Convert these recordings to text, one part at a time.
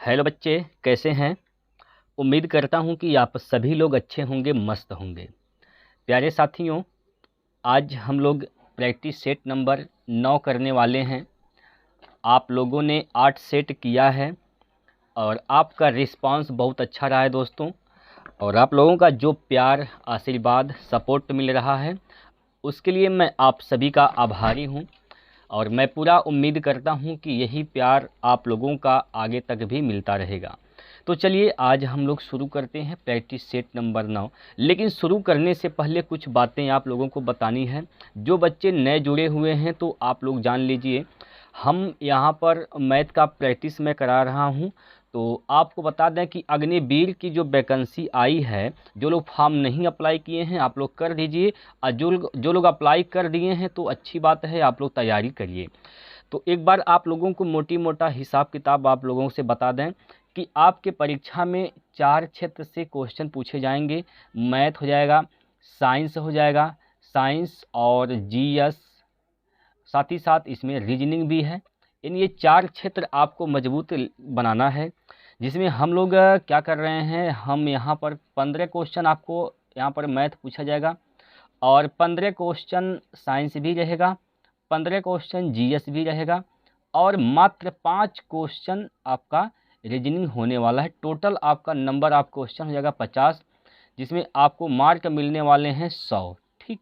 Hello बच्चे, कैसे हैं। उम्मीद करता हूं कि आप सभी लोग अच्छे होंगे, मस्त होंगे। प्यारे साथियों, आज हम लोग प्रैक्टिस सेट नंबर 9 करने वाले हैं। आप लोगों ने 8 सेट किया है और आपका रिस्पांस बहुत अच्छा रहा है दोस्तों। और आप लोगों का जो प्यार, आशीर्वाद, सपोर्ट मिल रहा है उसके लिए मैं आप सभी का आभारी हूं। और मैं पूरा उम्मीद करता हूं कि यही प्यार आप लोगों का आगे तक भी मिलता रहेगा। तो चलिए आज हम लोग शुरू करते हैं प्रैक्टिस सेट नंबर 9। लेकिन शुरू करने से पहले कुछ बातें आप लोगों को बतानी है। जो बच्चे नए जुड़े हुए हैं तो आप लोग जान लीजिए, हम यहाँ पर मैथ का प्रैक्टिस मैं करा रहा हूँ। तो आपको बता दें कि अग्निवीर की जो वैकेंसी आई है, जो लोग फॉर्म नहीं अप्लाई किए हैं आप लोग कर दीजिए, और जो लोग अप्लाई कर दिए हैं तो अच्छी बात है, आप लोग तैयारी करिए। तो एक बार आप लोगों को मोटी मोटा हिसाब किताब आप लोगों से बता दें कि आपके परीक्षा में 4 क्षेत्र से क्वेश्चन पूछे जाएंगे। मैथ हो जाएगा, साइंस हो जाएगा, साइंस और जीएस, साथ ही साथ इसमें रीजनिंग भी है। इन ये 4 क्षेत्र आपको मजबूत बनाना है, जिसमें हम लोग क्या कर रहे हैं, हम यहाँ पर 15 क्वेश्चन आपको यहाँ पर मैथ पूछा जाएगा और 15 क्वेश्चन साइंस भी रहेगा, 15 क्वेश्चन जीएस भी रहेगा और मात्र 5 क्वेश्चन आपका रीजनिंग होने वाला है। टोटल आपका नंबर ऑफ क्वेश्चन हो जाएगा 50, जिसमें आपको मार्क मिलने वाले हैं 100। ठीक,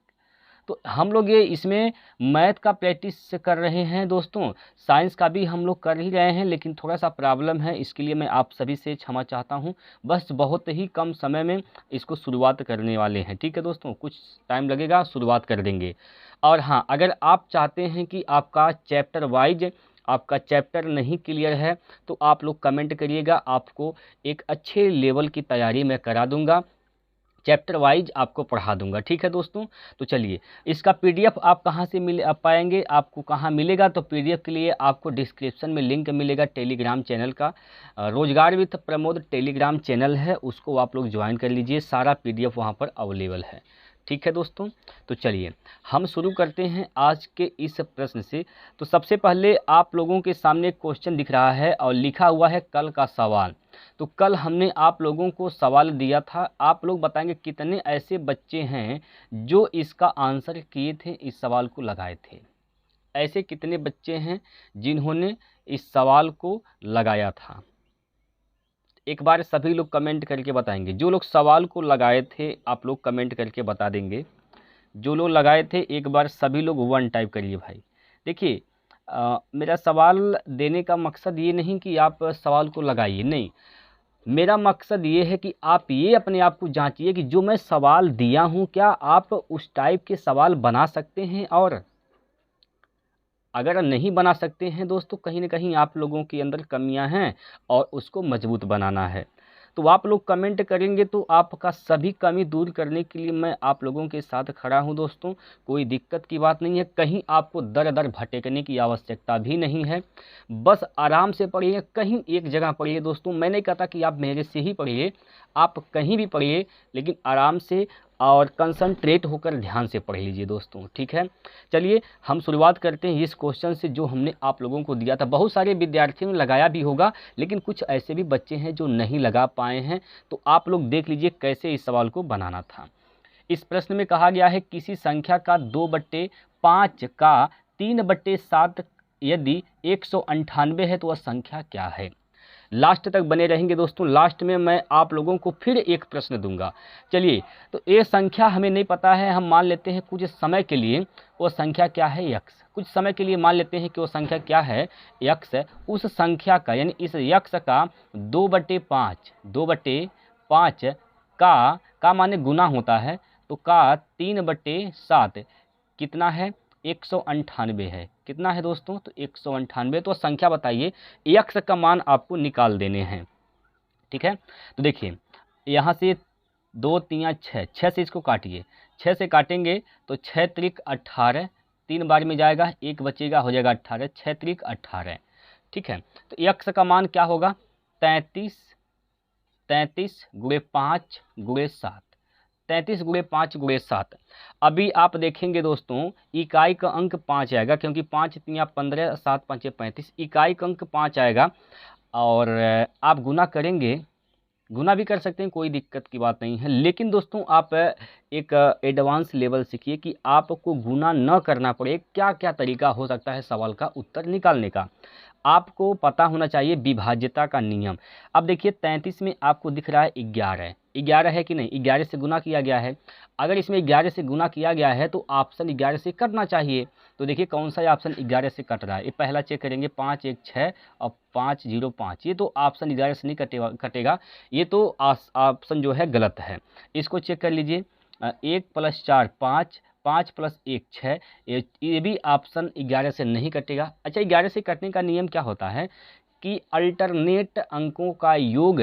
तो हम लोग ये इसमें मैथ का प्रैक्टिस कर रहे हैं दोस्तों। साइंस का भी हम लोग कर ही रहे हैं, लेकिन थोड़ा सा प्रॉब्लम है, इसके लिए मैं आप सभी से क्षमा चाहता हूं। बस बहुत ही कम समय में इसको शुरुआत करने वाले हैं। ठीक है दोस्तों, कुछ टाइम लगेगा, शुरुआत कर देंगे। और हाँ, अगर आप चाहते हैं कि आपका चैप्टर वाइज आपका चैप्टर नहीं क्लियर है तो आप लोग कमेंट करिएगा, आपको एक अच्छे लेवल की तैयारी मैं करा दूंगा, चैप्टर वाइज आपको पढ़ा दूंगा। ठीक है दोस्तों, तो चलिए इसका पीडीएफ आप कहाँ से पाएंगे, आपको कहाँ मिलेगा। तो पीडीएफ के लिए आपको डिस्क्रिप्शन में लिंक मिलेगा टेलीग्राम चैनल का। रोजगार विद प्रमोद टेलीग्राम चैनल है, उसको आप लोग ज्वाइन कर लीजिए, सारा पीडीएफ वहाँ पर अवेलेबल है। ठीक है दोस्तों, तो चलिए हम शुरू करते हैं आज के इस प्रश्न से। तो सबसे पहले आप लोगों के सामने क्वेश्चन दिख रहा है और लिखा हुआ है कल का सवाल। तो कल हमने आप लोगों को सवाल दिया था, आप लोग बताएंगे कितने ऐसे बच्चे हैं जो इसका आंसर किए थे, इस सवाल को लगाए थे। ऐसे कितने बच्चे हैं जिन्होंने इस सवाल को लगाया था। एक बार सभी लोग कमेंट करके बताएंगे। जो लोग सवाल को लगाए थे आप लोग कमेंट करके बता देंगे। जो लोग लगाए थे एक बार सभी लोग 1 टाइप करिए भाई। देखिए मेरा सवाल देने का मकसद ये नहीं कि आप सवाल को लगाइए, नहीं, मेरा मकसद ये है कि आप ये अपने आप को जांचिए कि जो मैं सवाल दिया हूं क्या आप उस टाइप के सवाल बना सकते हैं। और अगर नहीं बना सकते हैं दोस्तों, कहीं ना कहीं आप लोगों के अंदर कमियां हैं और उसको मजबूत बनाना है। तो आप लोग कमेंट करेंगे तो आपका सभी कमी दूर करने के लिए मैं आप लोगों के साथ खड़ा हूं दोस्तों। कोई दिक्कत की बात नहीं है, कहीं आपको दर दर भटकने की आवश्यकता भी नहीं है। बस आराम से पढ़िए, कहीं एक जगह पढ़िए दोस्तों। मैं नहीं कहता कि आप मेरे से ही पढ़िए, आप कहीं भी पढ़िए, लेकिन आराम से और कंसंट्रेट होकर ध्यान से पढ़ लीजिए दोस्तों। ठीक है, चलिए हम शुरुआत करते हैं इस क्वेश्चन से जो हमने आप लोगों को दिया था। बहुत सारे विद्यार्थियों ने लगाया भी होगा, लेकिन कुछ ऐसे भी बच्चे हैं जो नहीं लगा पाए हैं। तो आप लोग देख लीजिए कैसे इस सवाल को बनाना था। इस प्रश्न में कहा गया है किसी संख्या का 2/5 का 3/7 यदि 198 है तो वह संख्या क्या है। लास्ट तक बने रहेंगे दोस्तों, लास्ट में मैं आप लोगों को फिर एक प्रश्न दूंगा। चलिए, तो ये संख्या हमें नहीं पता है, हम मान लेते हैं कुछ समय के लिए वो संख्या क्या है, यक्स। कुछ समय के लिए मान लेते हैं कि वो संख्या क्या है, यक्स। उस संख्या का यानी इस यक्स का 2/5, 2/5 का माने गुना होता है, तो का 3/7 कितना है, 198 है। कितना है दोस्तों, तो 198। तो संख्या बताइए, यक्स का मान आपको निकाल देने हैं। ठीक है, तो देखिए यहाँ से 2 3 6, 6 से इसको काटिए, 6 से काटेंगे तो 6 त्रिक 18, 3 बार में जाएगा, 1 बचेगा, हो जाएगा 18, 6 त्रिक 18। ठीक है, तो यक्स का मान क्या होगा, 33, 33 गुणे 5 गुणे 7, 33 गुणे 5 गुणे 7। अभी आप देखेंगे दोस्तों, इकाई का अंक 5 आएगा, क्योंकि 5 3 15, 7 5 35, इकाई का अंक 5 आएगा। और आप गुना करेंगे, गुना भी कर सकते हैं, कोई दिक्कत की बात नहीं है। लेकिन दोस्तों आप एक एडवांस लेवल सीखिए कि आपको गुना न करना पड़े। क्या क्या तरीका हो सकता है सवाल का उत्तर निकालने का। आपको पता होना चाहिए विभाज्यता का नियम। अब देखिए 33 में आपको दिख रहा है 11, 11 है कि नहीं, 11 से गुना किया गया है। अगर इसमें 11 से गुना किया गया है तो ऑप्शन 11 से कटना चाहिए। तो देखिए कौन सा ऑप्शन 11 से कट रहा है, ये पहला चेक करेंगे, 5 1 6 और 5 0 5, ये तो ऑप्शन 11 से नहीं कटेगा, ये तो ऑप्शन जो है गलत है। इसको चेक कर लीजिए, 1 + 4 5, 5 + 1 6, ये भी ऑप्शन 11 से नहीं कटेगा। अच्छा 11 से कटने का नियम क्या होता है कि अल्टरनेट अंकों का योग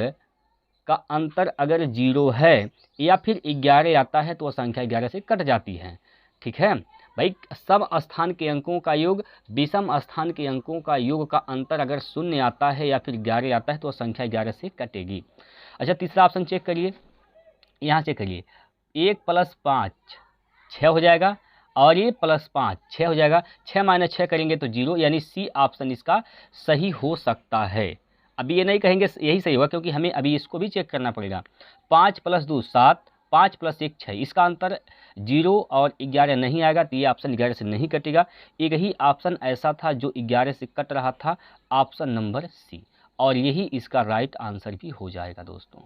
का अंतर अगर 0 है या फिर 11 आता है तो वह संख्या 11 से कट जाती है। ठीक है भाई, सब स्थान के अंकों का योग, विषम स्थान के अंकों का योग का अंतर अगर 0 आता है या फिर 11 आता है तो वह संख्या 11 से कटेगी। अच्छा तीसरा ऑप्शन चेक करिए, यहाँ चेक करिए, 1 + 5 6 हो जाएगा और ये +5 6 हो जाएगा, 6 - 6 करेंगे तो 0, यानी सी ऑप्शन इसका सही हो सकता है। अभी ये नहीं कहेंगे यही सही होगा क्योंकि हमें अभी इसको भी चेक करना पड़ेगा। 5 + 2 7, 5 + 1 6, इसका अंतर 0 और 11 नहीं आएगा तो ये ऑप्शन 11 से नहीं कटेगा। एक ही ऑप्शन ऐसा था जो 11 से कट रहा था, ऑप्शन नंबर सी, और यही इसका राइट आंसर भी हो जाएगा। दोस्तों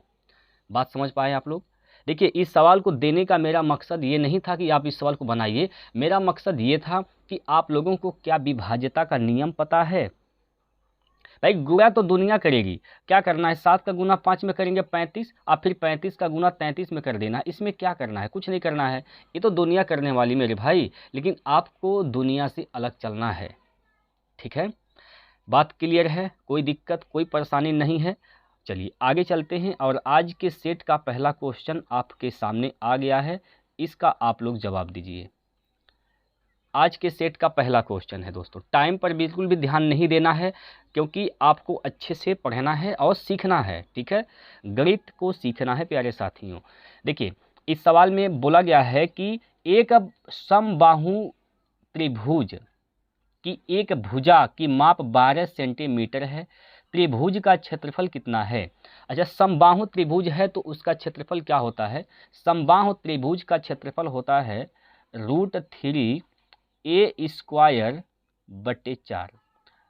बात समझ पाए आप लोग। देखिए इस सवाल को देने का मेरा मकसद ये नहीं था कि आप इस सवाल को बनाइए, मेरा मकसद ये था कि आप लोगों को क्या विभाज्यता का नियम पता है। भाई गुणा तो दुनिया करेगी, क्या करना है, 7 का गुना 5 में करेंगे 35, और फिर 35 का गुना 33 में कर देना, इसमें क्या करना है, कुछ नहीं करना है, ये तो दुनिया करने वाली मेरे भाई। लेकिन आपको दुनिया से अलग चलना है। ठीक है, बात क्लियर है, कोई दिक्कत कोई परेशानी नहीं है। चलिए आगे चलते हैं और आज के सेट का पहला क्वेश्चन आपके सामने आ गया है, इसका आप लोग जवाब दीजिए। आज के सेट का पहला क्वेश्चन है दोस्तों, टाइम पर बिल्कुल भी ध्यान नहीं देना है क्योंकि आपको अच्छे से पढ़ना है और सीखना है। ठीक है, गणित को सीखना है प्यारे साथियों। देखिए इस सवाल में बोला गया है कि एक समबाहु त्रिभुज की एक भुजा की माप 12 सेंटीमीटर है, त्रिभुज का क्षेत्रफल कितना है। अच्छा समबाहु त्रिभुज है तो उसका क्षेत्रफल क्या होता है, समबाहु त्रिभुज का क्षेत्रफल होता है √3 a² बटे 4,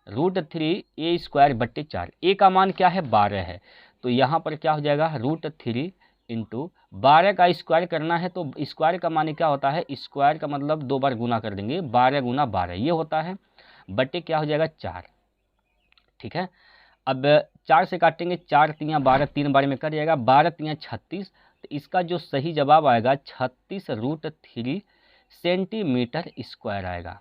√3 a² 4, a का मान क्या है 12 है, तो यहाँ पर क्या हो जाएगा √3 × 12 का स्क्वायर करना है, तो स्क्वायर का मान क्या होता है, स्क्वायर का मतलब 2 बार गुना कर देंगे, 12 × 12 ये होता है, बटे क्या हो जाएगा 4। ठीक है, अब 4 से काटेंगे, 4 × 3 12, 3 बार में कट जाएगा, 12 × 3 36, तो इसका जो सही जवाब आएगा 36√3 सेंटीमीटर स्क्वायर आएगा,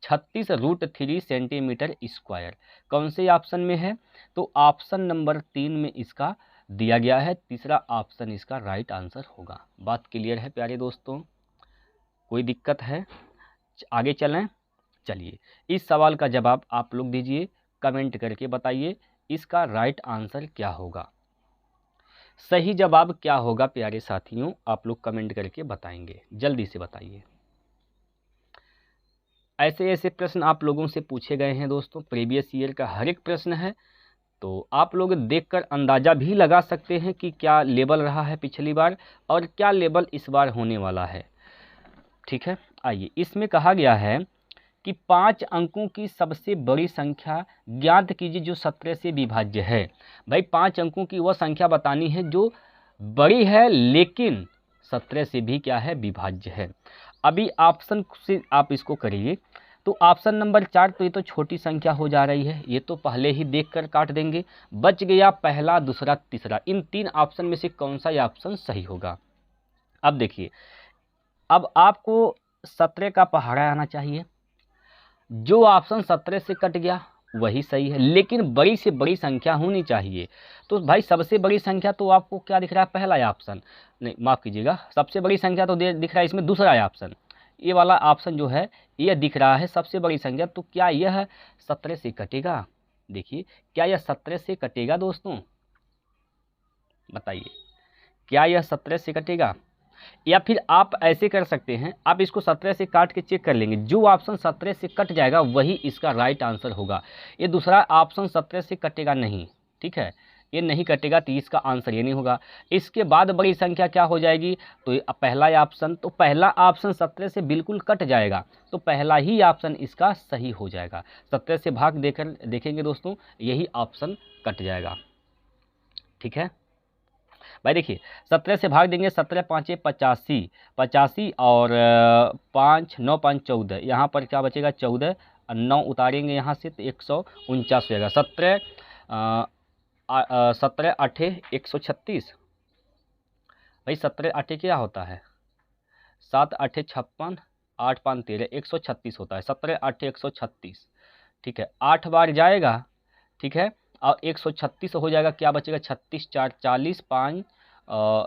36√3 सेंटीमीटर स्क्वायर। कौन से ऑप्शन में है, तो ऑप्शन नंबर 3 में इसका दिया गया है, तीसरा ऑप्शन इसका राइट आंसर होगा। बात क्लियर है प्यारे दोस्तों, कोई दिक्कत है, आगे चलें। चलिए इस सवाल का जवाब आप लोग दीजिए, कमेंट करके बताइए इसका राइट आंसर क्या होगा, सही जवाब क्या होगा प्यारे साथियों, आप लोग कमेंट करके बताएंगे, जल्दी से बताइए। ऐसे ऐसे प्रश्न आप लोगों से पूछे गए हैं दोस्तों, प्रीवियस ईयर का हर एक प्रश्न है, तो आप लोग देखकर अंदाज़ा भी लगा सकते हैं कि क्या लेवल रहा है पिछली बार और क्या लेवल इस बार होने वाला है। ठीक है, आइए इसमें कहा गया है कि 5 अंकों की सबसे बड़ी संख्या ज्ञात कीजिए जो 17 से विभाज्य है। भाई 5 अंकों की वह संख्या बतानी है जो बड़ी है लेकिन 17 से भी क्या है, विभाज्य है। अभी ऑप्शन से आप इसको करिए, तो ऑप्शन नंबर 4 तो ये तो छोटी संख्या हो जा रही है, ये तो पहले ही देखकर काट देंगे, बच गया पहला दूसरा तीसरा, इन 3 ऑप्शन में से कौन सा ऑप्शन सही होगा। अब देखिए, अब आपको 17 का पहाड़ा आना चाहिए, जो ऑप्शन 17 से कट गया वही सही है, लेकिन बड़ी से बड़ी संख्या होनी चाहिए। तो भाई सबसे बड़ी संख्या तो आपको क्या दिख रहा है, पहला ऑप्शन, नहीं माफ़ कीजिएगा, सबसे बड़ी संख्या तो दिख रहा है इसमें दूसरा ऑप्शन, ये वाला ऑप्शन जो है ये दिख रहा है सबसे बड़ी संख्या, तो क्या यह 17 से कटेगा। देखिए क्या यह 17 से कटेगा दोस्तों, बताइए क्या यह 17 से कटेगा। या फिर आप ऐसे कर सकते हैं, आप इसको 17 से काट के चेक कर लेंगे, जो ऑप्शन 17 से कट जाएगा वही इसका राइट आंसर होगा। ये दूसरा ऑप्शन 17 से कटेगा नहीं, ठीक है, ये नहीं कटेगा तो इसका आंसर ये नहीं होगा। इसके बाद बड़ी संख्या क्या हो जाएगी, तो पहला ऑप्शन, तो पहला ऑप्शन 17 से बिल्कुल कट जाएगा, तो पहला ही ऑप्शन इसका सही हो जाएगा। 17 से भाग देकर देखेंगे दोस्तों, यही ऑप्शन कट जाएगा, ठीक है भाई। देखिए 17 से भाग देंगे, 17 पाँचे 85, 85 और 5 9 5 14, यहाँ पर क्या बचेगा 14, 9 उतारेंगे यहाँ से तो 149 हो जाएगा। 17 8 136 भाई, 17 8 क्या होता है, 7 8 56, 8 5 13, 136 होता है। 17 8 136, ठीक है, 8 बार जाएगा, ठीक है, और 136 हो जाएगा, क्या बचेगा 36 4 40, 5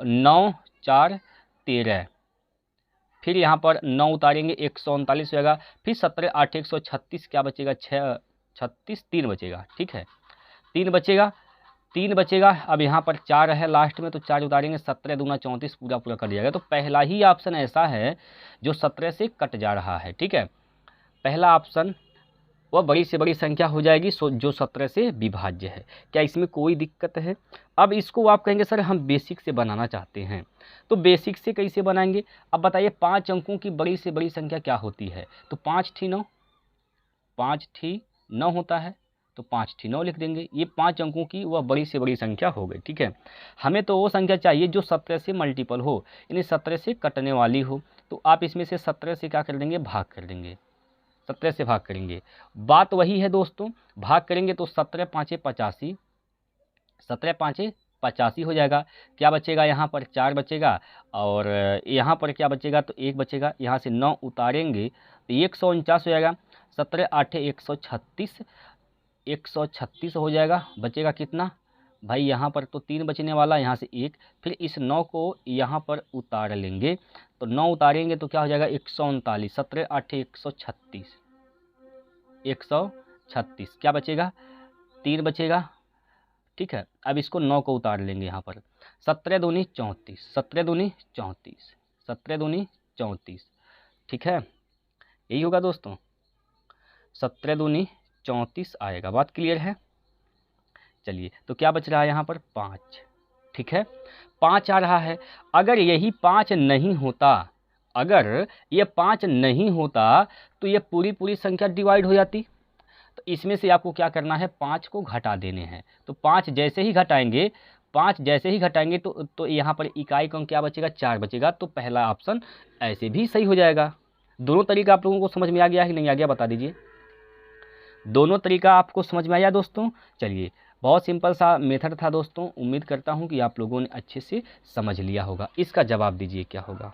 9 4 13, फिर यहाँ पर 9 उतारेंगे 139 हो जाएगा। फिर 17 8 136 क्या बचेगा 6 36, 3 बचेगा, ठीक है, 3 बचेगा, 3 बचेगा। अब यहाँ पर 4 है लास्ट में, तो 4 उतारेंगे, 17 दूना 34, पूरा पूरा कट जाएगा। तो पहला ही ऑप्शन ऐसा है जो 17 से कट जा रहा है, ठीक है, पहला ऑप्शन वह बड़ी से बड़ी संख्या हो जाएगी जो 17 से विभाज्य है। क्या इसमें कोई दिक्कत है? अब इसको आप कहेंगे सर हम बेसिक से बनाना चाहते हैं, तो बेसिक से कैसे बनाएंगे? अब बताइए 5 अंकों की बड़ी से बड़ी संख्या क्या होती है? तो 5 ठी 9, 5 ठी 9 होता है, तो 5 ठी 9 लिख देंगे। ये 5 अंकों की वह बड़ी से बड़ी संख्या हो गई, ठीक है। हमें तो वो संख्या चाहिए जो 17 से मल्टीपल हो, यानी 17 से कटने वाली हो। तो आप इसमें से 17 से क्या कर देंगे, भाग कर देंगे, 17 से भाग करेंगे। बात वही है दोस्तों, भाग करेंगे तो 17 पाँचे 85, 17 पाँचे 85 हो जाएगा। क्या बचेगा यहाँ पर 4 बचेगा, और यहाँ पर क्या बचेगा तो 1 बचेगा। यहाँ से 9 उतारेंगे तो 149 हो जाएगा। 17 8 136, 136 हो जाएगा। बचेगा कितना भाई, यहाँ पर तो 3 बचने वाला, यहाँ से 1, फिर इस 9 को यहाँ पर उतार लेंगे, तो 9 उतारेंगे तो क्या हो जाएगा 139, 17 8 136, 136 क्या बचेगा 3 बचेगा, ठीक है। अब इसको 9 को उतार लेंगे यहाँ पर, 17 दूनी 34, 17 दूनी 34, 17 दूनी 34, ठीक है, यही होगा दोस्तों, 17 दूनी 34 आएगा। बात क्लियर है? चलिए, तो क्या बच रहा है यहाँ पर 5, ठीक है, 5 आ रहा है। अगर यही 5 नहीं होता, अगर ये 5 नहीं होता तो ये पूरी पूरी संख्या डिवाइड हो जाती। तो इसमें से आपको क्या करना है, 5 को घटा देने हैं। तो 5 जैसे ही घटाएंगे, 5 जैसे ही घटाएंगे तो यहाँ पर इकाई का क्या बचेगा 4 बचेगा। तो पहला ऑप्शन ऐसे भी सही हो जाएगा। दोनों तरीका आप लोगों को समझ में आ गया है कि नहीं आ गया, बता दीजिए। दोनों तरीका आपको समझ में आया दोस्तों? चलिए, बहुत सिंपल सा मेथड था दोस्तों। उम्मीद करता हूँ कि आप लोगों ने अच्छे से समझ लिया होगा। इसका जवाब दीजिए क्या होगा।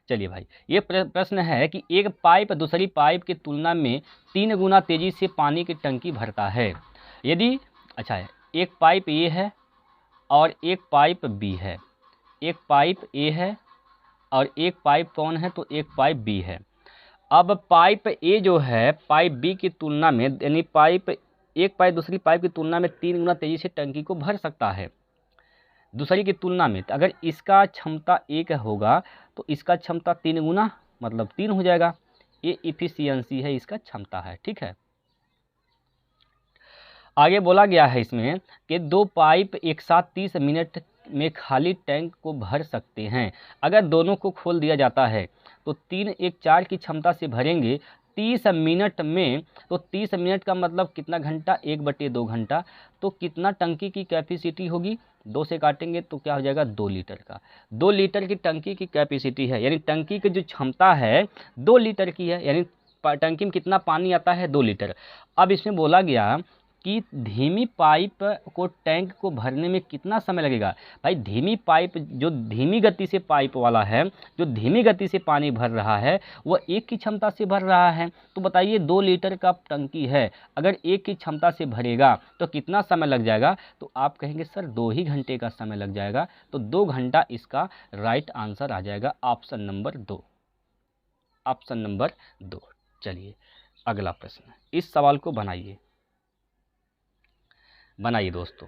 चलिए भाई, ये प्रश्न है कि एक पाइप दूसरी पाइप की तुलना में 3 गुना तेजी से पानी की टंकी भरता है। यदि अच्छा है, एक पाइप ए है और एक पाइप बी है, एक पाइप ए है और एक पाइप कौन है, तो एक पाइप बी है। अब पाइप ए जो है पाइप बी की तुलना में, यानी एक पाइप दूसरी पाइप की तुलना में 3 गुना तेजी से टंकी को भर सकता है। दूसरी की तुलना में, तो अगर इसका क्षमता 1 होगा तो इसका क्षमता 3 गुना मतलब 3 हो जाएगा। ये इफिशियंसी है, इसका क्षमता है, ठीक है। आगे बोला गया है इसमें कि 2 पाइप एक साथ 30 मिनट में खाली टैंक को भर सकते हैं। अगर दोनों को खोल दिया जाता है तो 3 1 4 की क्षमता से भरेंगे 30 मिनट में। तो 30 मिनट का मतलब कितना घंटा, 1/2 घंटा। तो कितना टंकी की कैपेसिटी होगी, 2 से काटेंगे तो क्या हो जाएगा 2 लीटर का। 2 लीटर की टंकी की कैपेसिटी है, यानी टंकी की जो क्षमता है 2 लीटर की है, यानी टंकी में कितना पानी आता है 2 लीटर। अब इसमें बोला गया कि धीमी पाइप को टैंक को भरने में कितना समय लगेगा। भाई धीमी पाइप, जो धीमी गति से पाइप वाला है, जो धीमी गति से पानी भर रहा है, वह 1 की क्षमता से भर रहा है। तो बताइए 2 लीटर का टंकी है, अगर 1 की क्षमता से भरेगा तो कितना समय लग जाएगा। तो आप कहेंगे सर 2 ही घंटे का समय लग जाएगा। तो 2 घंटा इसका राइट आंसर आ जाएगा, ऑप्शन नंबर 2, ऑप्शन नंबर 2। चलिए अगला प्रश्न, इस सवाल को बनाइए दोस्तों।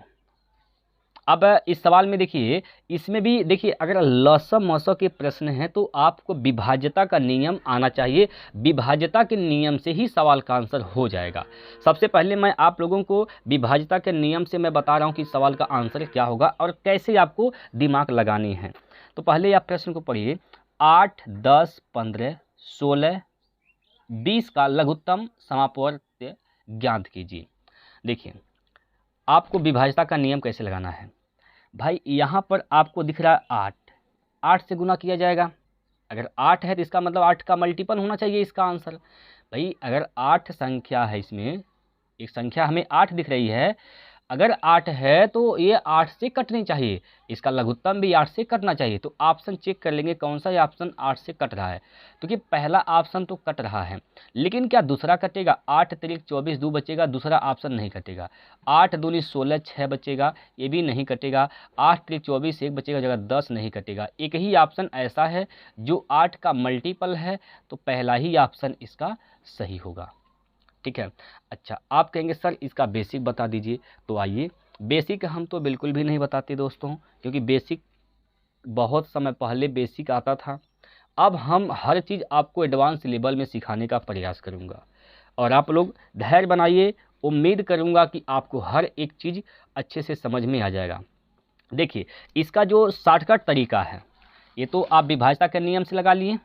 अब इस सवाल में देखिए, इसमें भी देखिए अगर लसम मसो के प्रश्न हैं तो आपको विभाज्यता का नियम आना चाहिए। विभाज्यता के नियम से ही सवाल का आंसर हो जाएगा। सबसे पहले मैं आप लोगों को विभाज्यता के नियम से मैं बता रहा हूँ कि सवाल का आंसर क्या होगा और कैसे आपको दिमाग लगानी है। तो पहले आप प्रश्न को पढ़िए। 8, 10, 15, 16, 20 का लघुत्तम समापवर्त्य ज्ञात कीजिए। देखिए आपको विभाज्यता का नियम कैसे लगाना है भाई। यहाँ पर आपको दिख रहा है 8, 8 से गुना किया जाएगा। अगर 8 है तो इसका मतलब 8 का मल्टीपल होना चाहिए इसका आंसर। भाई अगर 8 संख्या है, इसमें एक संख्या हमें 8 दिख रही है, अगर 8 है तो ये 8 से कटनी चाहिए, इसका लघुत्तम भी 8 से कटना चाहिए। तो ऑप्शन चेक कर लेंगे कौन सा ऑप्शन 8 से कट रहा है, क्योंकि पहला ऑप्शन तो कट रहा है, लेकिन क्या दूसरा कटेगा? 8 तिरिक 24 2 बचेगा, दूसरा ऑप्शन नहीं कटेगा। 8 दूनी 16 6 बचेगा, ये भी नहीं कटेगा। 8 तिरिक 24 1 बचेगा, जगह 10 नहीं कटेगा। एक ही ऑप्शन ऐसा है जो 8 का मल्टीपल है, तो पहला ही ऑप्शन इसका सही होगा। ठीक है। अच्छा, आप कहेंगे सर इसका बेसिक बता दीजिए। तो आइए, बेसिक हम तो बिल्कुल भी नहीं बताते दोस्तों, क्योंकि बेसिक बहुत समय पहले बेसिक आता था। अब हम हर चीज़ आपको एडवांस लेवल में सिखाने का प्रयास करूंगा और आप लोग धैर्य बनाइए। उम्मीद करूंगा कि आपको हर एक चीज़ अच्छे से समझ में आ जाएगा। देखिए इसका जो शॉर्टकट तरीका है, ये तो आप विभाज्यता के नियम से लगा लिए।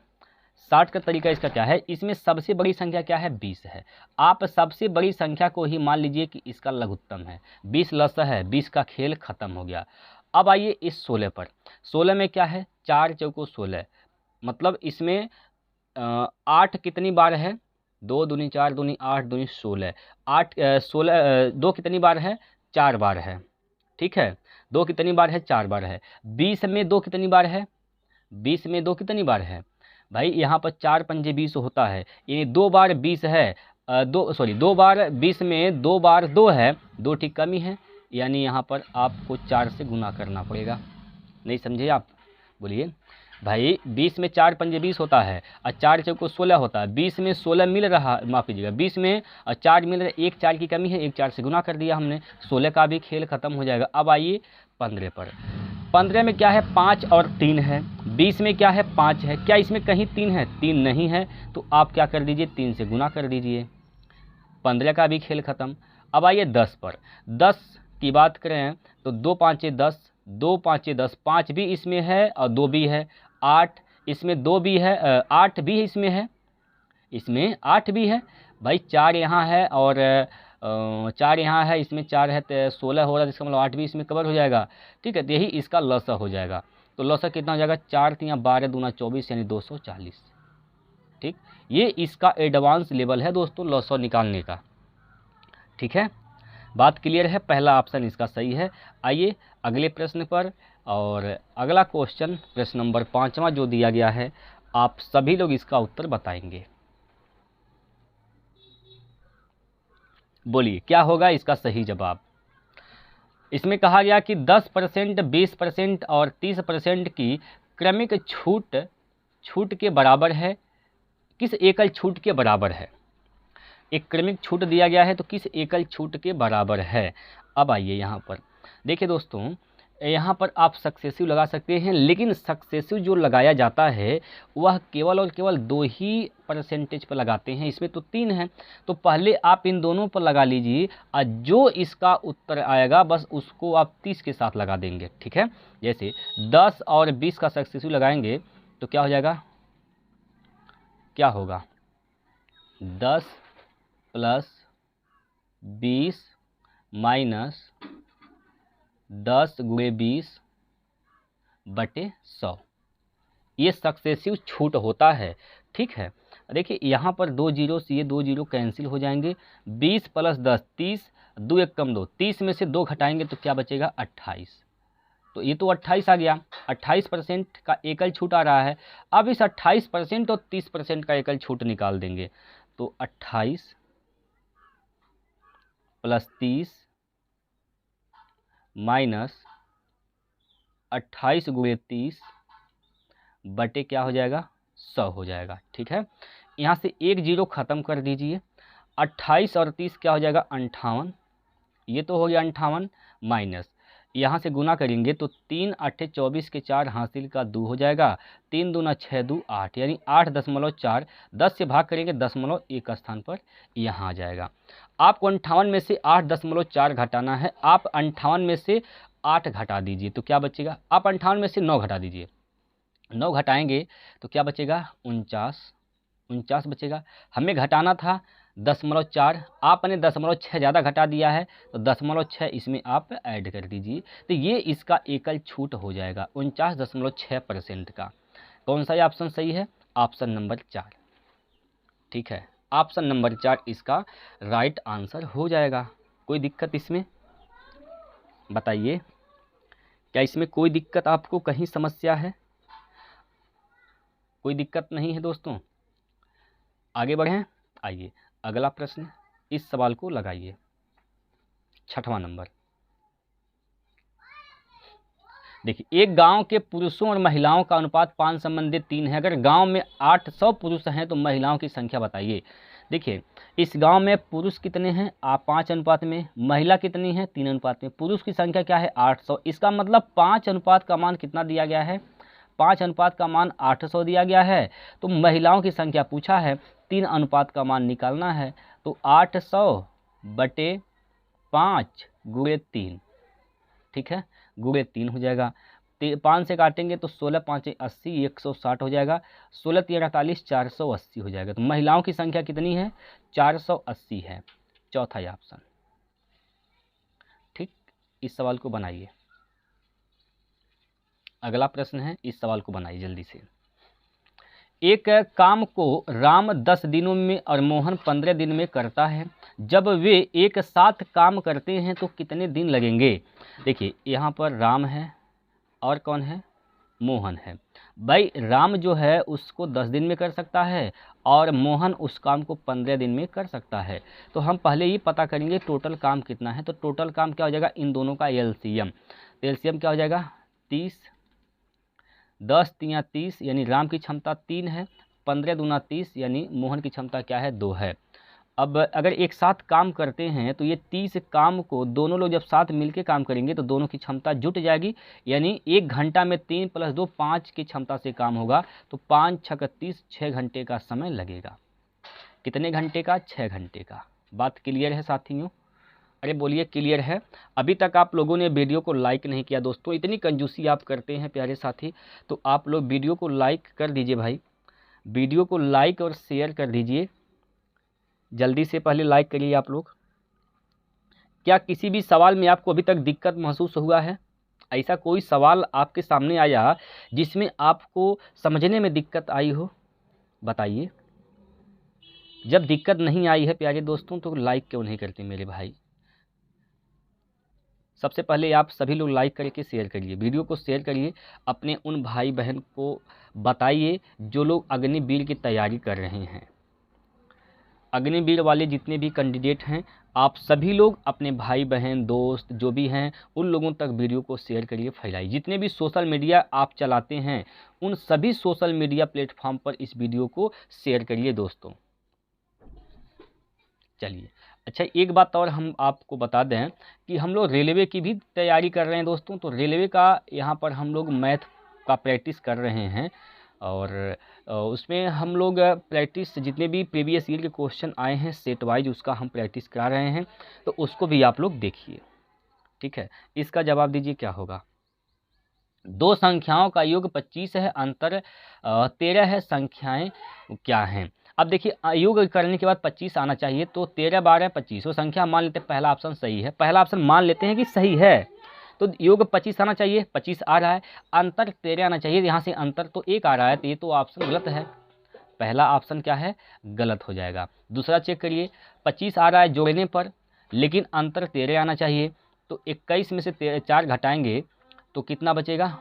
60 का तरीका इसका क्या है? इसमें सबसे बड़ी संख्या क्या है? 20 है। आप सबसे बड़ी संख्या को ही मान लीजिए कि इसका लघुत्तम है। 20 लसा है, 20 का खेल खत्म हो गया। अब आइए इस 16 पर। 16 में क्या है? 4 चौको 16, मतलब इसमें 8 कितनी बार है? 2 दूनी 4 दूनी 8 दूनी 16। 8 16 2 कितनी बार है? 4 बार है। ठीक है, 2 कितनी बार है? 4 बार है। 20 में 2 कितनी बार है? 20 में 2 कितनी बार है भाई? यहाँ पर 4 पंजे 20 होता है, ये 2 बार 20 है। 2 बार 20 में 2 बार 2 है, 2 ठीक कमी है, यानी यहाँ पर आपको 4 से गुना करना पड़ेगा। नहीं समझे आप? बोलिए भाई, 20 में 4 पंजे 20 होता है और 4 चौको 16 होता है। 20 में 16 मिल रहा, माफ़ कीजिएगा, 20 में 4 मिल रहा, एक 4 की कमी है, एक 4 से गुना कर दिया हमने, 16 का भी खेल खत्म हो जाएगा। अब आइए 15 पर। 15 में क्या है? 5 और 3 है। 20 में क्या है? 5 है। क्या इसमें कहीं 3 है? 3 नहीं है, तो आप क्या कर दीजिए? 3 से गुना कर दीजिए, 15 का भी खेल खत्म। अब आइए 10 पर। 10 की बात करें तो 2 5 10, 2 5 10, 5 भी इसमें है और 2 भी है। 8 इसमें 2 भी है, 8 भी इसमें है, इसमें 8 भी है भाई। 4 यहाँ है और 4 यहाँ है, इसमें 4 है, तो 16 हो रहा है, जिसका मतलब 8 भी इसमें कवर हो जाएगा। ठीक है, तो यही इसका लसा हो जाएगा। तो लसा कितना हो जाएगा? 4 3 12 दूना 24, यानी 240। ठीक, ये इसका एडवांस लेवल है दोस्तों लसा निकालने का। ठीक है, बात क्लियर है? पहला ऑप्शन इसका सही है। आइए अगले प्रश्न पर। और अगला क्वेश्चन प्रश्न नंबर 5वां जो दिया गया है, आप सभी लोग इसका उत्तर बताएंगे। बोलिए क्या होगा इसका सही जवाब? इसमें कहा गया कि 10%, 20% और 30% की क्रमिक छूट के बराबर है, किस एकल छूट के बराबर है? एक क्रमिक छूट दिया गया है तो किस एकल छूट के बराबर है? अब आइए यहाँ पर देखिए दोस्तों, यहाँ पर आप सक्सेसिव लगा सकते हैं, लेकिन सक्सेसिव जो लगाया जाता है वह केवल और केवल 2 ही परसेंटेज पर लगाते हैं, इसमें तो 3 है। तो पहले आप इन दोनों पर लगा लीजिए और जो इसका उत्तर आएगा बस उसको आप 30 के साथ लगा देंगे। ठीक है, जैसे 10 और 20 का सक्सेसिव लगाएंगे तो क्या हो जाएगा? क्या होगा? 10 प्लस 20 माइनस 10 गुणे 20 बटे 100, ये सक्सेसिव छूट होता है। ठीक है, देखिए यहाँ पर 2 जीरो से ये 2 जीरो कैंसिल हो जाएंगे। 20 प्लस 10 30, 2 1 कम 2, 30 में से 2 घटाएंगे तो क्या बचेगा? 28। तो ये तो 28 आ गया। 28% का एकल छूट आ रहा है। अब इस 28% और 30% का एकल छूट निकाल देंगे, तो 28 प्लस 30 माइनस 28 गुणे 30 बटे क्या हो जाएगा? 100 हो जाएगा। ठीक है, यहाँ से एक जीरो ख़त्म कर दीजिए। 28 और 30 क्या हो जाएगा? 58, ये तो हो गया 58, माइनस यहाँ से गुना करेंगे तो 3 8 24 के 4 हासिल का 2 हो जाएगा, 3 दूना 6 2 8 यानी 8.4, 10 से भाग करेंगे 0.1 का स्थान पर यहाँ आ जाएगा। आपको 58 में से 8.4 घटाना है। आप 58 में से 8 घटा दीजिए तो क्या बचेगा, आप 58 में से 9 घटा दीजिए, 9 घटाएंगे तो क्या बचेगा 49 बचेगा। हमें घटाना था 0.4, आपने 0.6 ज़्यादा घटा दिया है तो 0.6 इसमें आप ऐड कर दीजिए, तो ये इसका एकल छूट हो जाएगा 49.6% का। कौन सा ये ऑप्शन सही है, ऑप्शन नंबर 4। ठीक है, ऑप्शन नंबर 4 इसका राइट आंसर हो जाएगा। कोई दिक्कत इसमें बताइए, क्या इसमें कोई दिक्कत आपको कहीं समस्या है? कोई दिक्कत नहीं है दोस्तों, आगे बढ़ें। आइए अगला प्रश्न, इस सवाल को लगाइए। 6वां नंबर देखिए, एक गांव के पुरुषों और महिलाओं का अनुपात 5 संबंधित 3 है। अगर गांव में 800 पुरुष हैं तो महिलाओं की संख्या बताइए। देखिए, इस गांव में पुरुष कितने हैं, आप 5 अनुपात में, महिला कितनी है 3 अनुपात में। पुरुष की संख्या क्या है 800, इसका मतलब 5 अनुपात का मान कितना दिया गया है, 5 अनुपात का मान 800 दिया गया है। तो महिलाओं की संख्या पूछा है, 3 अनुपात का मान निकालना है, तो 800 बटे 5 गुणे 3, ठीक है, गुणे 3 हो जाएगा। 5 से काटेंगे तो 16 5 80, 160 हो जाएगा, 16 3 48, 480 हो जाएगा। तो महिलाओं की संख्या कितनी है 480 है, चौथा ऑप्शन। ठीक, इस सवाल को बनाइए। अगला प्रश्न है, इस सवाल को बनाइए जल्दी से। एक काम को राम 10 दिनों में और मोहन 15 दिन में करता है। जब वे एक साथ काम करते हैं तो कितने दिन लगेंगे। देखिए, यहाँ पर राम है और कौन है, मोहन है। भाई राम जो है उसको 10 दिन में कर सकता है और मोहन उस काम को 15 दिन में कर सकता है। तो हम पहले ये पता करेंगे टोटल काम कितना है। तो टोटल काम क्या हो जाएगा, इन दोनों का एलसीएम। तो एलसीएम क्या हो जाएगा 30, 10 3 30 यानी राम की क्षमता 3 है, 15 दूना 30 यानी मोहन की क्षमता क्या है 2 है। अब अगर एक साथ काम करते हैं तो ये 30 काम को दोनों लोग जब साथ मिलके काम करेंगे तो दोनों की क्षमता जुट जाएगी, यानी 1 घंटा में 3 + 2 5 की क्षमता से काम होगा। तो 5 × 36, 6 घंटे का समय लगेगा। कितने घंटे का, 6 घंटे का। बात क्लियर है साथियों, अरे बोलिए क्लियर है। अभी तक आप लोगों ने वीडियो को लाइक नहीं किया दोस्तों, इतनी कंजूसी आप करते हैं प्यारे साथी। तो आप लोग वीडियो को लाइक कर दीजिए भाई, वीडियो को लाइक और शेयर कर दीजिए, जल्दी से पहले लाइक करिए आप लोग। क्या किसी भी सवाल में आपको अभी तक दिक्कत महसूस हुआ है, ऐसा कोई सवाल आपके सामने आया जिसमें आपको समझने में दिक्कत आई हो, बताइए। जब दिक्कत नहीं आई है प्यारे दोस्तों तो लाइक क्यों नहीं करते मेरे भाई। सबसे पहले आप सभी लोग लाइक करके शेयर करिए, वीडियो को शेयर करिए, अपने उन भाई बहन को बताइए जो लोग अग्निवीर की तैयारी कर रहे हैं। अग्निवीर वाले जितने भी कैंडिडेट हैं, आप सभी लोग अपने भाई बहन दोस्त जो भी हैं उन लोगों तक वीडियो को शेयर करिए, फैलाइए। जितने भी सोशल मीडिया आप चलाते हैं उन सभी सोशल मीडिया प्लेटफॉर्म पर इस वीडियो को शेयर करिए दोस्तों। चलिए, अच्छा एक बात और हम आपको बता दें कि हम लोग रेलवे की भी तैयारी कर रहे हैं दोस्तों। तो रेलवे का यहाँ पर हम लोग मैथ का प्रैक्टिस कर रहे हैं और उसमें हम लोग प्रैक्टिस जितने भी प्रीवियस ईयर के क्वेश्चन आए हैं सेट वाइज उसका हम प्रैक्टिस करा रहे हैं, तो उसको भी आप लोग देखिए। ठीक है, इसका जवाब दीजिए क्या होगा। 2 संख्याओं का योग 25 है, अंतर 13 है, संख्याएं क्या हैं। अब देखिए, योग करने के बाद 25 आना चाहिए, तो 13 12 25 वो संख्या मान लेते हैं, पहला ऑप्शन सही है, पहला ऑप्शन मान लेते हैं कि सही है। तो योग 25 आना चाहिए, 25 आ रहा है, अंतर 13 आना चाहिए, यहाँ से अंतर तो 1 आ रहा है, तो ये तो ऑप्शन गलत है, पहला ऑप्शन क्या है गलत हो जाएगा। दूसरा चेक करिए, 25 आ रहा है जोड़ने पर, लेकिन अंतर 13 आना चाहिए, तो 21 में से 4 घटाएंगे तो कितना बचेगा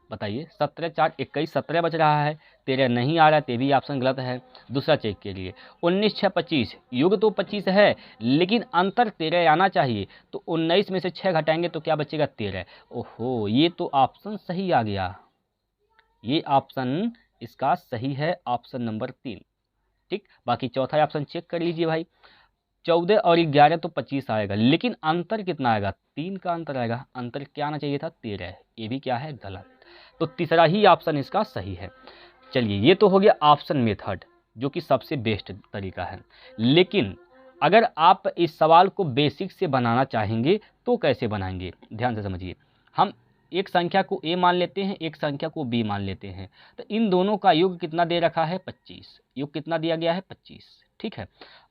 बताइए, 17 4 21 17 बच रहा है, 13 नहीं आ रहा है, तो भी ऑप्शन गलत है। दूसरा चेक के लिए 19 6 25, युग तो 25 है लेकिन अंतर 13 आना चाहिए, तो 19 में से 6 घटाएंगे तो क्या बचेगा 13। ओहो, ये तो ऑप्शन सही आ गया, ये ऑप्शन इसका सही है, ऑप्शन नंबर 3। ठीक, बाकी चौथा ऑप्शन चेक कर लीजिए भाई। 14 और 11 तो 25 आएगा, लेकिन अंतर कितना आएगा? 3 का अंतर आएगा। अंतर क्या आना चाहिए था? 13। ये भी क्या है? गलत। तो तीसरा ही ऑप्शन इसका सही है। चलिए, ये तो हो गया ऑप्शन मेथड, जो कि सबसे बेस्ट तरीका है। लेकिन अगर आप इस सवाल को बेसिक से बनाना चाहेंगे तो कैसे बनाएंगे? ध्यान से समझिए। हम एक संख्या को a मान लेते हैं, एक संख्या को b मान लेते हैं, तो इन दोनों का योग कितना दे रखा है? 25। योग कितना दिया गया है? 25। ठीक है।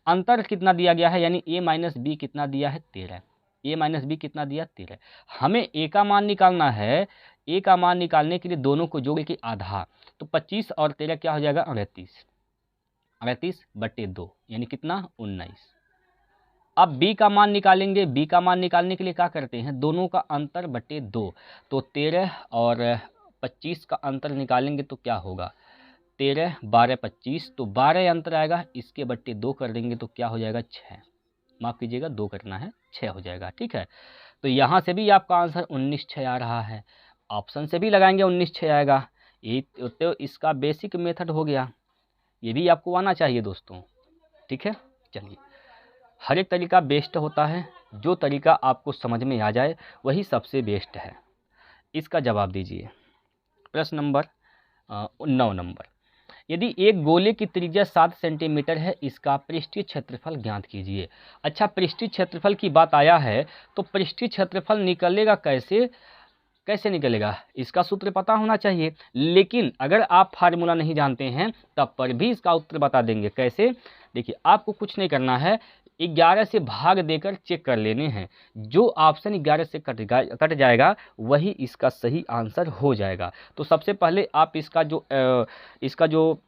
अंतर कितना दिया गया है? यानी a माइनस बी कितना दिया है? 13। a माइनस बी कितना दिया? 13। हमें a का मान निकालना है। a का मान निकालने के लिए दोनों को जोड़ के आधा, तो 25 और 13 क्या हो जाएगा? 38। 38/2 यानी कितना? 19। अब b का मान निकालेंगे। b का मान निकालने के लिए क्या करते हैं? दोनों का अंतर बटे 2, तो 13 और 25 का अंतर निकालेंगे तो क्या होगा? 13 12 25, तो 12 अंतर आएगा, इसके बट्टे 2 कर देंगे तो क्या हो जाएगा? 6। माफ़ कीजिएगा, 2 करना है, 6 हो जाएगा। ठीक है। तो यहाँ से भी आपका आंसर 19/6 आ रहा है। ऑप्शन से भी लगाएंगे 19/6 आएगा। ये तो इसका बेसिक मेथड हो गया, ये भी आपको आना चाहिए दोस्तों। ठीक है। चलिए, हर एक तरीका बेस्ट होता है, जो तरीका आपको समझ में आ जाए वही सबसे बेस्ट है। इसका जवाब दीजिए। प्रश्न नंबर 9 नंबर। यदि एक गोले की त्रिज्या 7 सेंटीमीटर है, इसका पृष्ठीय क्षेत्रफल ज्ञात कीजिए। अच्छा, पृष्ठीय क्षेत्रफल की बात आया है, तो पृष्ठीय क्षेत्रफल निकलेगा कैसे? कैसे निकलेगा? इसका सूत्र पता होना चाहिए। लेकिन अगर आप फार्मूला नहीं जानते हैं तब पर भी इसका उत्तर बता देंगे। कैसे? देखिए, आपको कुछ नहीं करना है, 11 से भाग देकर चेक कर लेने हैं। जो ऑप्शन 11 से कट जाएगा वही इसका सही आंसर हो जाएगा। तो सबसे पहले आप इसका जो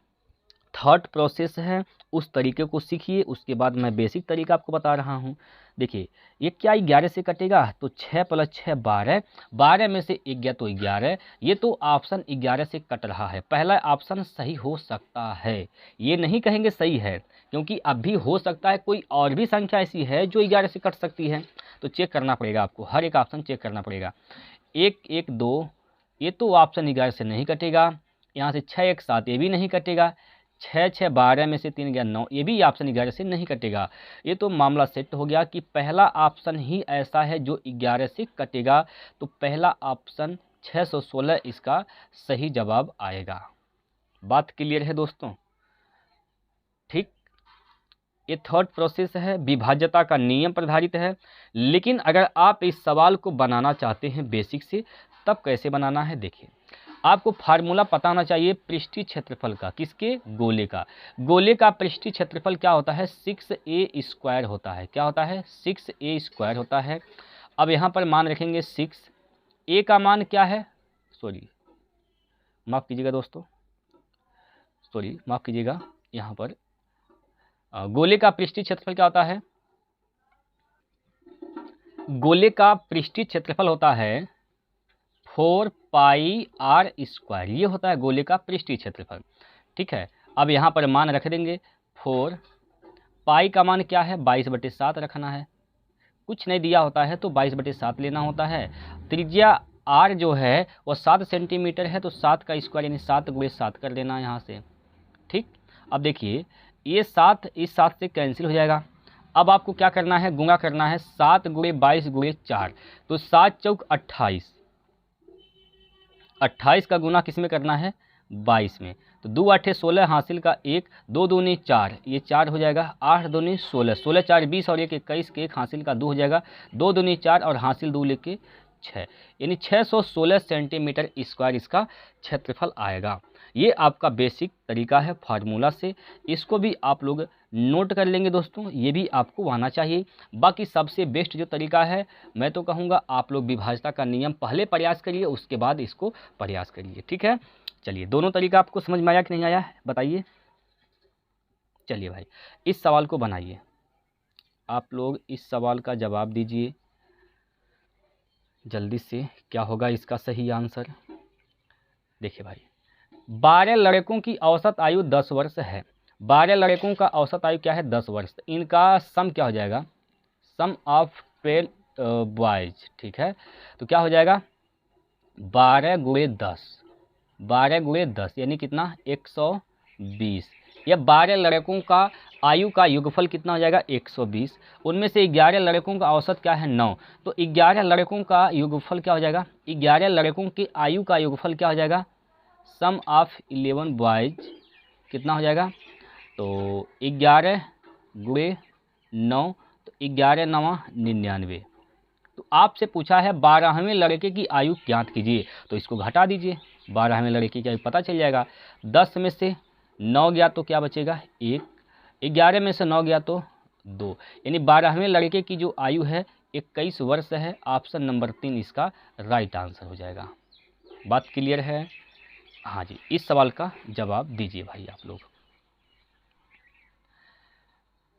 थॉट प्रोसेस है उस तरीके को सीखिए, उसके बाद मैं बेसिक तरीका आपको बता रहा हूँ। देखिए, ये क्या 11 से कटेगा? तो 6 + 6 12, 12 में से 1 गया तो 11। ये तो ऑप्शन 11 से कट रहा है। पहला ऑप्शन सही हो सकता है, ये नहीं कहेंगे सही है, क्योंकि अभी हो सकता है कोई और भी संख्या ऐसी है जो 11 से कट सकती है। तो चेक करना पड़ेगा आपको, हर एक ऑप्शन चेक करना पड़ेगा। 1 1 2, ये तो ऑप्शन 11 से नहीं कटेगा। यहाँ से 6 1 7, ये भी नहीं कटेगा। 6 6 12 में से 3 गया 9, ये भी ऑप्शन 11 से नहीं कटेगा। ये तो मामला सेट हो गया कि पहला ऑप्शन ही ऐसा है जो 11 से कटेगा। तो पहला ऑप्शन 616 इसका सही जवाब आएगा। बात क्लियर है दोस्तों? ठीक। ये थर्ड प्रोसेस है, विभाज्यता का नियम प्रधारित है। लेकिन अगर आप इस सवाल को बनाना चाहते हैं बेसिक से, तब कैसे बनाना है? देखिए, आपको फार्मूला पता होना चाहिए पृष्ठीय क्षेत्रफल का। किसके? गोले का। गोले का पृष्ठीय क्षेत्रफल क्या होता है? 6a² होता है। क्या होता है? 6a² होता है। अब यहाँ पर मान रखेंगे 6, a का मान क्या है? सॉरी, माफ़ कीजिएगा दोस्तों, सॉरी माफ़ कीजिएगा। यहाँ पर गोले का पृष्ठीय क्षेत्रफल क्या होता है? गोले का पृष्ठीय क्षेत्रफल होता है 4πr²। ये होता है गोले का पृष्ठीय क्षेत्रफल। ठीक है। अब यहाँ पर मान रख देंगे 4, पाई का मान क्या है? 22/7 रखना है। कुछ नहीं दिया होता है तो 22/7 लेना होता है। त्रिज्या r जो है वो 7 सेंटीमीटर है, तो 7 का स्क्वायर यानी 7 × 7 कर देना है यहाँ से। ठीक। अब देखिए, ये 7 इस 7 से कैंसिल हो जाएगा। अब आपको क्या करना है? गुणा करना है 7 × 22 × 4, तो 7 चौक 28। 28 का गुना किस में करना है? 22 में। तो 2 8 16 हासिल का 1, 2 दूनी 4, ये 4 हो जाएगा। 8 दूनी 16, 16 4 20 और 1 21 के 1 हासिल का 2 हो जाएगा। 2 दूनी 4 और हासिल 2 लेके 6, यानी 616 सेंटीमीटर स्क्वायर इसका क्षेत्रफल आएगा। ये आपका बेसिक तरीका है फार्मूला से। इसको भी आप लोग नोट कर लेंगे दोस्तों, ये भी आपको आना चाहिए। बाकी सबसे बेस्ट जो तरीका है, मैं तो कहूँगा आप लोग विभाज्यता का नियम पहले प्रयास करिए, उसके बाद इसको प्रयास करिए। ठीक है। चलिए, दोनों तरीका आपको समझ में आया कि नहीं आया बताइए। चलिए भाई, इस सवाल को बनाइए। आप लोग इस सवाल का जवाब दीजिए जल्दी से, क्या होगा इसका सही आंसर? देखिए भाई, 12 लड़कों की औसत आयु 10 वर्ष है। 12 लड़कों का औसत आयु क्या है? 10 वर्ष। इनका सम क्या हो जाएगा? सम ऑफ 12 बॉयज। ठीक है। तो क्या हो जाएगा? 12 × 10, 12 × 10 यानी कितना? 120। यह 12 लड़कों का आयु का योगफल कितना हो जाएगा 120। उनमें से 11 लड़कों का औसत क्या है 9, तो 11 लड़कों का योगफल क्या हो जाएगा, 11 लड़कों की आयु का योगफल क्या हो जाएगा, सम ऑफ 11 बॉयज कितना हो जाएगा, तो 11 गुणे 9, तो 11 9 99। तो आपसे पूछा है 12वें लड़के की आयु ज्ञात कीजिए, तो इसको घटा दीजिए, 12वें लड़के की आयु पता चल जाएगा। 10 में से 9 गया तो क्या बचेगा 1, 11 में से 9 गया तो 2, यानी 12वें लड़के की जो आयु है 21 वर्ष है। ऑप्शन नंबर 3 इसका राइट आंसर हो जाएगा। बात क्लियर है? हाँ जी, इस सवाल का जवाब दीजिए भाई आप लोग।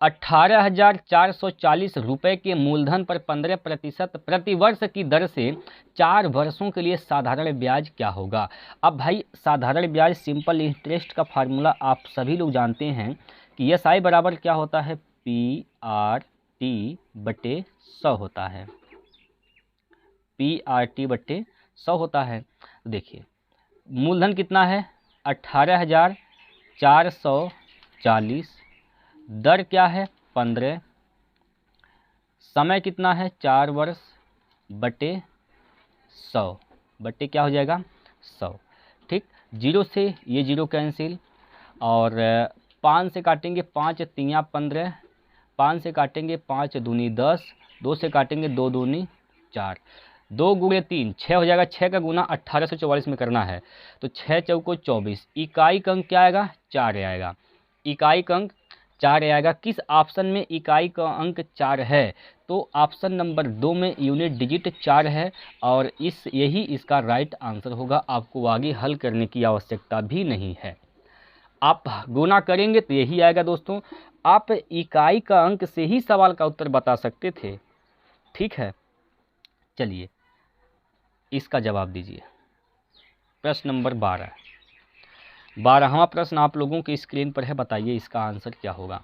18,440 रुपये के मूलधन पर 15% प्रतिवर्ष की दर से 4 वर्षों के लिए साधारण ब्याज क्या होगा। अब भाई साधारण ब्याज सिंपल इंटरेस्ट का फार्मूला आप सभी लोग जानते हैं कि एस आई बराबर क्या होता है, PRT/100 होता है, PRT/100 होता है। देखिए मूलधन कितना है 18,440, दर क्या है 15, समय कितना है 4 वर्ष बटे 100 बटे क्या हो जाएगा 100। ठीक, 0 से ये 0 कैंसिल, और 5 से काटेंगे 5 3 15, 5 से काटेंगे 5 दूनी 10, 2 से काटेंगे 2 दूनी 4, 2 गुणे 3 6 हो जाएगा। 6 का गुना 1844 में करना है, तो 6 चौको 24। इकाई का अंक क्या आएगा 4 आएगा, इकाई का अंक 4 आएगा। किस ऑप्शन में इकाई का अंक 4 है, तो ऑप्शन नंबर 2 में यूनिट डिजिट 4 है, और यही इसका राइट आंसर होगा। आपको आगे हल करने की आवश्यकता भी नहीं है, आप गुना करेंगे तो यही आएगा। दोस्तों आप इकाई का अंक से ही सवाल का उत्तर बता सकते थे। ठीक है, चलिए इसका जवाब दीजिए। प्रश्न नंबर 12वां प्रश्न आप लोगों की स्क्रीन पर है, बताइए इसका आंसर क्या होगा।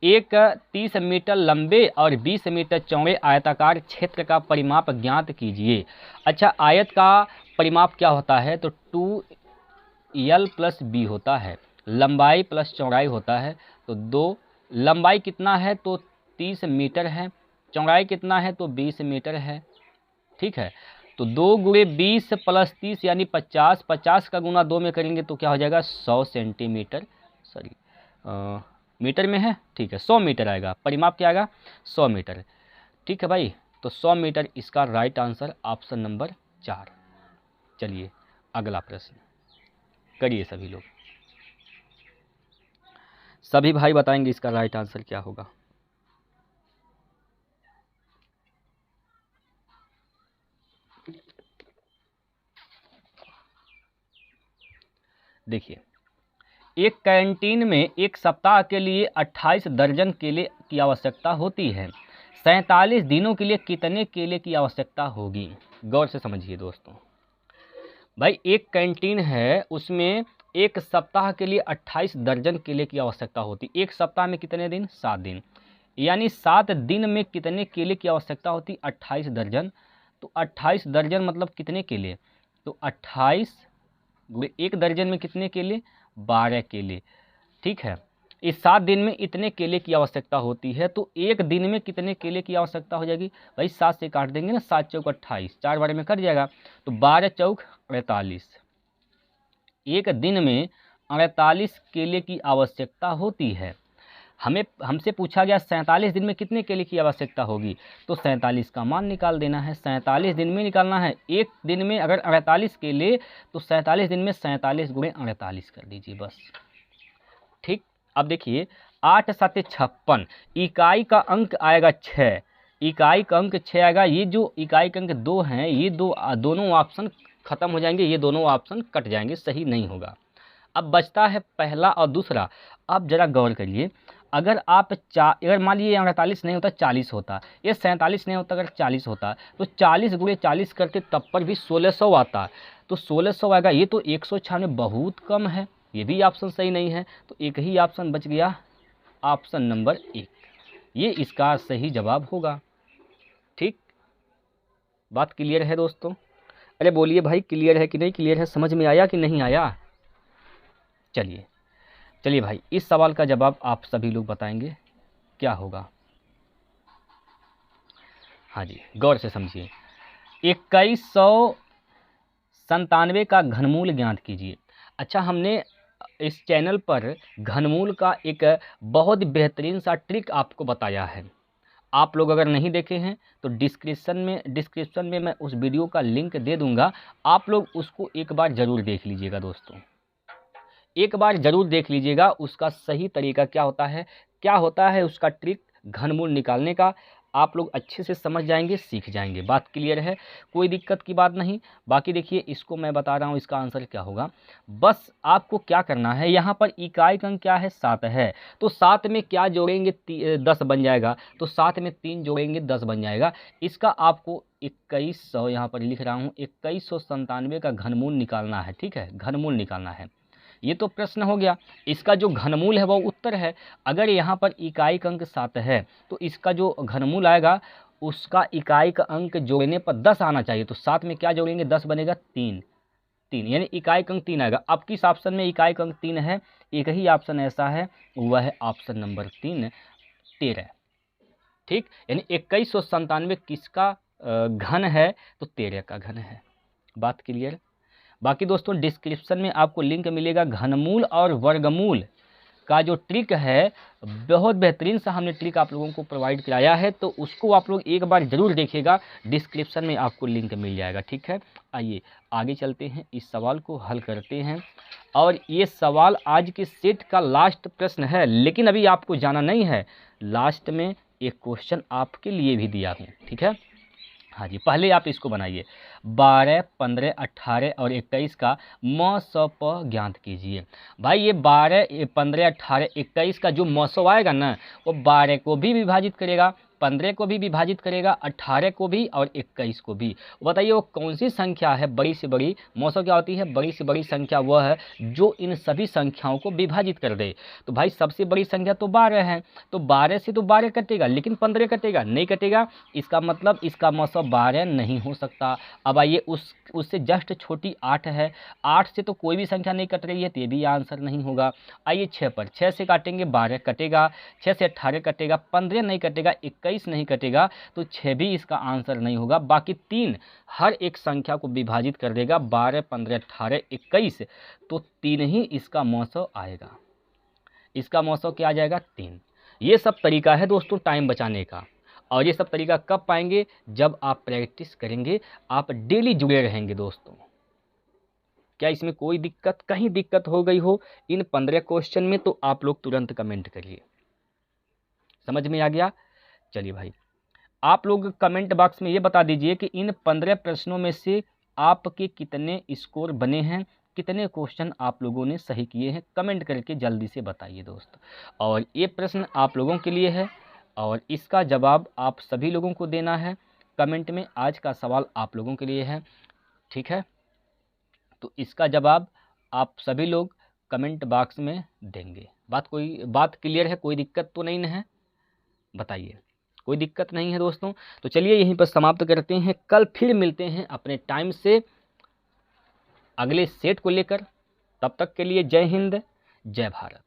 एक 30 मीटर लंबे और 20 मीटर चौड़े आयताकार क्षेत्र का परिमाप ज्ञात कीजिए। अच्छा, आयत का परिमाप क्या होता है, तो 2l + b होता है, लंबाई प्लस चौड़ाई होता है। तो 2 लंबाई कितना है तो 30 मीटर है, चौड़ाई कितना है तो 20 मीटर है। ठीक है, तो 2 गुणे 20 + 30 यानी 50, 50 का गुना 2 में करेंगे तो क्या हो जाएगा 100 सेंटीमीटर, सॉरी मीटर में है, ठीक है 100 मीटर आएगा। परिमाप क्या आएगा 100 मीटर। ठीक है भाई, तो 100 मीटर इसका राइट आंसर ऑप्शन नंबर 4। चलिए अगला प्रश्न करिए सभी लोग, सभी भाई बताएंगे इसका राइट आंसर क्या होगा। देखिए, एक कैंटीन में एक सप्ताह के लिए 28 दर्जन केले की आवश्यकता होती है। 47 दिनों के लिए कितने केले की आवश्यकता होगी। गौर से समझिए दोस्तों, भाई एक कैंटीन है, उसमें एक सप्ताह के लिए 28 दर्जन केले की आवश्यकता होती। एक सप्ताह में कितने दिन 7 दिन, यानी 7 दिन में कितने केले की आवश्यकता होती 28 दर्जन। तो 28 दर्जन मतलब कितने केले, तो 28 एक दर्जन में कितने केले 12 केले। ठीक है, इस 7 दिन में इतने केले की आवश्यकता होती है, तो एक दिन में कितने केले की आवश्यकता हो जाएगी भाई 7 से काट देंगे ना, 7 चौक 28, 4 बार में कट जाएगा, तो 12 चौक 48, एक दिन में 48 केले की आवश्यकता होती है। हमसे पूछा गया 47 दिन में कितने केले की आवश्यकता होगी, तो 47 का मान निकाल देना है, 47 दिन में निकालना है। एक दिन में अगर 48 केले, तो 47 दिन में 47 गुणे 48 कर दीजिए बस। ठीक, अब देखिए 8 7 56, इकाई का अंक आएगा 6, इकाई का अंक 6 आएगा। ये जो इकाई का अंक 2 हैं, ये दोनों ऑप्शन खत्म हो जाएंगे, ये दोनों ऑप्शन कट जाएंगे, सही नहीं होगा। अब बचता है पहला और दूसरा। अब जरा गौर करिए, अगर आप अगर मान लीजिए 48 नहीं होता 40 होता, ये 47 नहीं होता अगर 40 होता, तो 40 गुणे 40 करते तब पर भी 1600 आता, तो 1600 आएगा। ये तो 196 बहुत कम है, ये भी ऑप्शन सही नहीं है, तो एक ही ऑप्शन बच गया, ऑप्शन नंबर 1, ये इसका सही जवाब होगा। ठीक, बात क्लियर है दोस्तों? अरे बोलिए भाई, क्लियर है कि नहीं क्लियर है, समझ में आया कि नहीं आया? चलिए चलिए भाई, इस सवाल का जवाब आप सभी लोग बताएंगे क्या होगा। हाँ जी, गौर से समझिए। 2197 का घनमूल ज्ञात कीजिए। अच्छा, हमने इस चैनल पर घनमूल का एक बहुत बेहतरीन सा ट्रिक आपको बताया है। आप लोग अगर नहीं देखे हैं तो डिस्क्रिप्शन में मैं उस वीडियो का लिंक दे दूंगा, आप लोग उसको एक बार ज़रूर देख लीजिएगा दोस्तों, एक बार ज़रूर देख लीजिएगा। उसका सही तरीका क्या होता है उसका ट्रिक घनमूल निकालने का, आप लोग अच्छे से समझ जाएंगे, सीख जाएंगे। बात क्लियर है, कोई दिक्कत की बात नहीं। बाकी देखिए, इसको मैं बता रहा हूँ, इसका आंसर क्या होगा। बस आपको क्या करना है, यहाँ पर इकाई अंक क्या है, 7 है, तो 7 में क्या जोड़ेंगे, 10 बन जाएगा, तो 7 में 3 जोड़ेंगे 10 बन जाएगा। इसका आपको 2100, यहाँ पर लिख रहा हूँ, 2197 का घनमूल निकालना है। ठीक है, घनमूल निकालना है। ये तो प्रश्न हो गया, इसका जो घनमूल है वो उत्तर है। अगर यहाँ पर इकाई का अंक 7 है तो इसका जो घनमूल आएगा उसका इकाई का अंक जोड़ने पर 10 आना चाहिए। तो 7 में क्या जोड़ेंगे, 10 बनेगा, 3 यानी इकाई का अंक 3 आएगा। अब किस ऑप्शन में इकाई का अंक 3 है, एक ही ऑप्शन ऐसा है, वह है ऑप्शन नंबर 3, 13। ठीक, यानी 2197 किसका घन है, तो 13 का घन है। बात क्लियर। बाकी दोस्तों, डिस्क्रिप्शन में आपको लिंक मिलेगा घनमूल और वर्गमूल का जो ट्रिक है, बहुत बेहतरीन सा हमने ट्रिक आप लोगों को प्रोवाइड कराया है, तो उसको आप लोग एक बार ज़रूर देखिएगा, डिस्क्रिप्शन में आपको लिंक मिल जाएगा। ठीक है, आइए आगे चलते हैं, इस सवाल को हल करते हैं। और ये सवाल आज के सेट का लास्ट प्रश्न है, लेकिन अभी आपको जाना नहीं है, लास्ट में एक क्वेश्चन आपके लिए भी दिया हूँ। ठीक है, हाँ जी, पहले आप इसको बनाइए। 12, 15, 18 और 21 का मौसौ प ज्ञात कीजिए। भाई ये 12, 15, 18, 21 का जो मौसौ आएगा ना, वो 12 को भी विभाजित करेगा, 15 को भी विभाजित करेगा, 18 को भी और 21 को भी। बताइए वो कौन सी संख्या है बड़ी से बड़ी। मौसौ क्या होती है, बड़ी से बड़ी संख्या वह है जो इन सभी संख्याओं को विभाजित कर दे। तो भाई सबसे बड़ी संख्या तो 12 है, तो 12 से तो 12 कटेगा, लेकिन 15 कटेगा नहीं, कटेगा। इसका मतलब इसका मौसौ 12 नहीं हो सकता। अब आइए उससे जस्ट छोटी 8 है, 8 से तो कोई भी संख्या नहीं कट रही है, तो ये भी आंसर नहीं होगा। आइए 6 पर, 6 से काटेंगे 12 कटेगा, 6 से 18 कटेगा, 15 नहीं कटेगा, 21 नहीं कटेगा, तो 6 भी इसका आंसर नहीं होगा। बाकी 3 हर एक संख्या को विभाजित कर देगा, 12, 15, 18, 21, तो 3 ही इसका मौसौ आएगा। इसका मौसौ क्या आ जाएगा, 3। ये सब तरीका है दोस्तों टाइम बचाने का, और ये सब तरीका कब पाएंगे, जब आप प्रैक्टिस करेंगे, आप डेली जुड़े रहेंगे दोस्तों। क्या इसमें कोई दिक्कत, कहीं दिक्कत हो गई हो इन 15 क्वेश्चन में, तो आप लोग तुरंत कमेंट करिए। समझ में आ गया। चलिए भाई, आप लोग कमेंट बॉक्स में ये बता दीजिए कि इन 15 प्रश्नों में से आपके कितने स्कोर बने हैं, कितने क्वेश्चन आप लोगों ने सही किए हैं, कमेंट करके जल्दी से बताइए दोस्त। और ये प्रश्न आप लोगों के लिए है और इसका जवाब आप सभी लोगों को देना है कमेंट में। आज का सवाल आप लोगों के लिए है, ठीक है, तो इसका जवाब आप सभी लोग कमेंट बॉक्स में देंगे। बात क्लियर है, कोई दिक्कत तो नहीं है, बताइए। कोई दिक्कत नहीं है दोस्तों। तो चलिए यहीं पर समाप्त करते हैं, कल फिर मिलते हैं अपने टाइम से अगले सेट को लेकर। तब तक के लिए जय हिंद, जय भारत।